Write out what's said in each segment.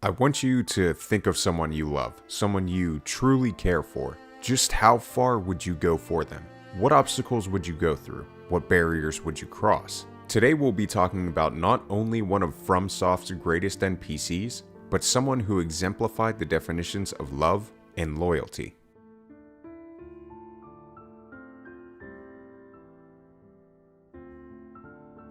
I want you to think of someone you love, someone you truly care for. Just how far would you go for them? What obstacles would you go through? What barriers would you cross? Today we'll be talking about not only one of FromSoft's greatest NPCs, but someone who exemplified the definitions of love and loyalty.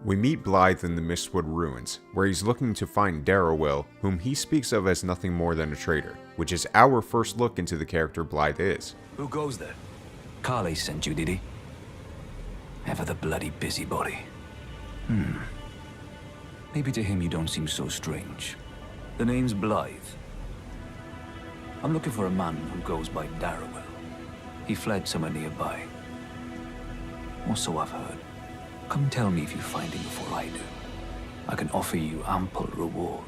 We meet Blaidd in the Mistwood Ruins, where he's looking to find Darrowell, whom he speaks of as nothing more than a traitor, which is our first look into the character Blaidd is. Who goes there? Carly sent you, did he? Ever the bloody busybody. Maybe to him you don't seem so strange. The name's Blaidd. I'm looking for a man who goes by Darrowell. He fled somewhere nearby. Or so I've heard. Come tell me if you find him before I do. I can offer you ample reward.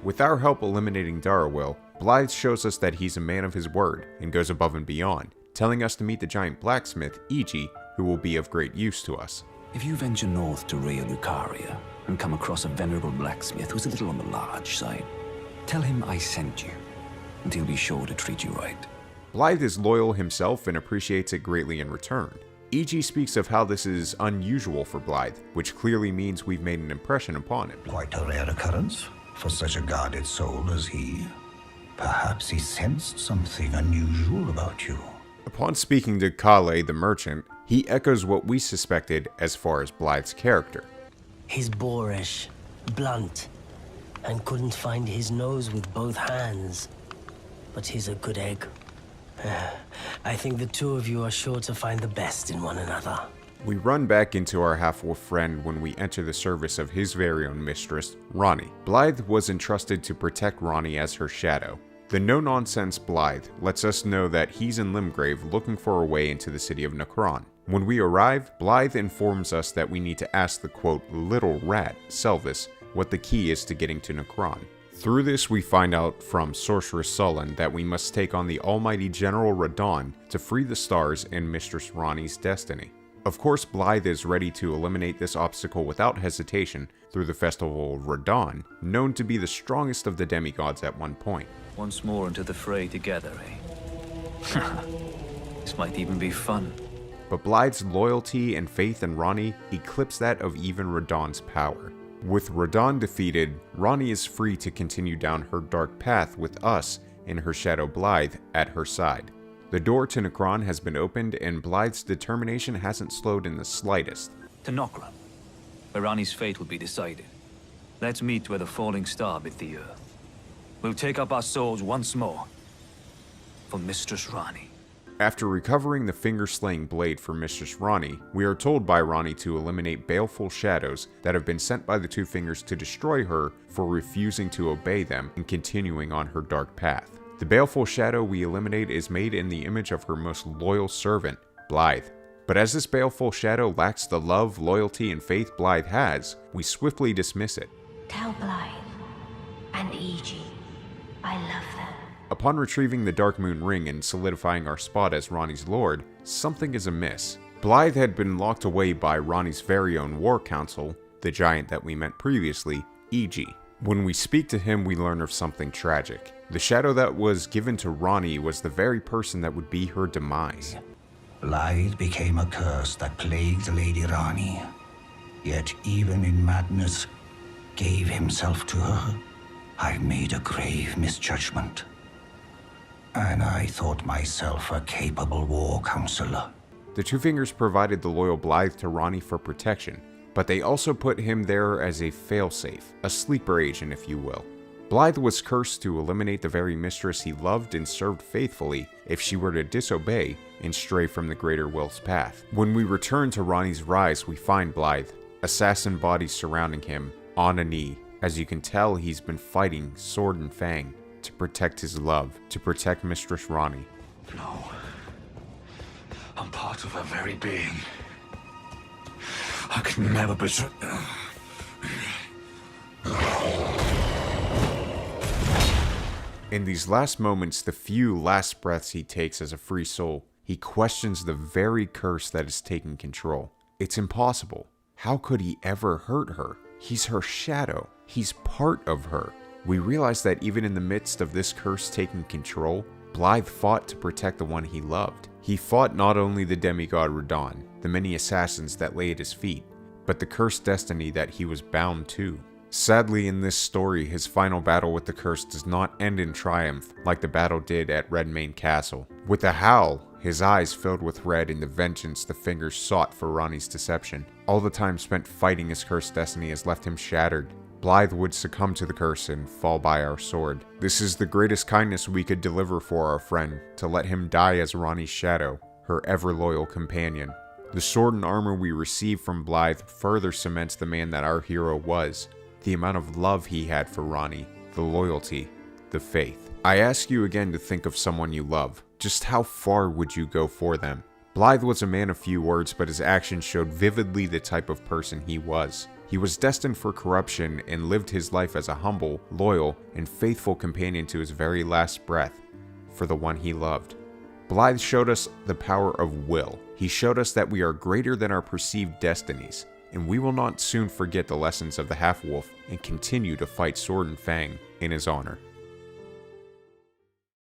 With our help eliminating Darrowell, Blaidd shows us that he's a man of his word and goes above and beyond, telling us to meet the giant blacksmith, Iji, who will be of great use to us. If you venture north to Rea Lucaria and come across a venerable blacksmith who's a little on the large side, tell him I sent you, and he'll be sure to treat you right. Blaidd is loyal himself and appreciates it greatly in return. Iji speaks of how this is unusual for Blaidd, which clearly means we've made an impression upon him. Quite a rare occurrence for such a guarded soul as he. Perhaps he sensed something unusual about you. Upon speaking to Kale the merchant, he echoes what we suspected as far as Blaidd's character. He's boorish, blunt, and couldn't find his nose with both hands. But he's a good egg. I think the two of you are sure to find the best in one another. We run back into our half-wolf friend when we enter the service of his very own mistress, Ranni. Blaidd was entrusted to protect Ranni as her shadow. The no-nonsense Blaidd lets us know that he's in Limgrave looking for a way into the city of Nokron. When we arrive, Blaidd informs us that we need to ask the quote, little rat, Selvis, what the key is to getting to Nokron. Through this, we find out from Sorceress Sullen that we must take on the almighty General Radahn to free the stars and Mistress Ranni's destiny. Of course, Blaidd is ready to eliminate this obstacle without hesitation through the Festival of Radahn, known to be the strongest of the demigods at one point. Once more into the fray together, eh? This might even be fun. But Blaidd's loyalty and faith in Ranni eclipse that of even Radahn's power. With Radahn defeated, Ranni is free to continue down her dark path with us and her shadow Blaidd at her side. The door to Nokron has been opened and Blaidd's determination hasn't slowed in the slightest. To Nokron, where Ranni's fate will be decided. Let's meet where the falling star bit the earth. We'll take up our swords once more for Mistress Ranni. After recovering the finger-slaying blade for Mistress Ranni, we are told by Ranni to eliminate baleful shadows that have been sent by the Two Fingers to destroy her for refusing to obey them and continuing on her dark path. The baleful shadow we eliminate is made in the image of her most loyal servant, Blaidd. But as this baleful shadow lacks the love, loyalty, and faith Blaidd has, we swiftly dismiss it. Tell Blaidd and Iji I love them. Upon retrieving the Dark Moon Ring and solidifying our spot as Ranni's lord, something is amiss. Blaidd had been locked away by Ranni's very own war council, the giant that we met previously, Iji. When we speak to him, we learn of something tragic. The shadow that was given to Ranni was the very person that would be her demise. Blaidd became a curse that plagued Lady Ranni, yet even in madness, gave himself to her. I made a grave misjudgment. And I thought myself a capable war counselor. The Two Fingers provided the loyal Blaidd to Ranni for protection, but they also put him there as a failsafe, a sleeper agent if you will. Blaidd was cursed to eliminate the very mistress he loved and served faithfully if she were to disobey and stray from the greater will's path. When we return to Ranni's rise, we find Blaidd, assassin bodies surrounding him, on a knee. As you can tell, he's been fighting sword and fang to protect his love, to protect Mistress Ranni. No. I'm part of her very being. I could never betray... In these last moments, the few last breaths he takes as a free soul, he questions the very curse that is taking control. It's impossible. How could he ever hurt her? He's her shadow. He's part of her. We realize that even in the midst of this curse taking control, Blaidd fought to protect the one he loved. He fought not only the demigod Radahn, the many assassins that lay at his feet, but the cursed destiny that he was bound to. Sadly, in this story, his final battle with the curse does not end in triumph like the battle did at Redmane Castle. With a howl, his eyes filled with red in the vengeance the fingers sought for Ranni's deception. All the time spent fighting his cursed destiny has left him shattered. Blaidd would succumb to the curse and fall by our sword. This is the greatest kindness we could deliver for our friend, to let him die as Ranni's shadow, her ever-loyal companion. The sword and armor we receive from Blaidd further cements the man that our hero was, the amount of love he had for Ranni, the loyalty, the faith. I ask you again to think of someone you love. Just how far would you go for them? Blaidd was a man of few words, but his actions showed vividly the type of person he was. He was destined for corruption and lived his life as a humble, loyal, and faithful companion to his very last breath, for the one he loved. Blaidd showed us the power of will. He showed us that we are greater than our perceived destinies, and we will not soon forget the lessons of the half-wolf and continue to fight sword and fang in his honor.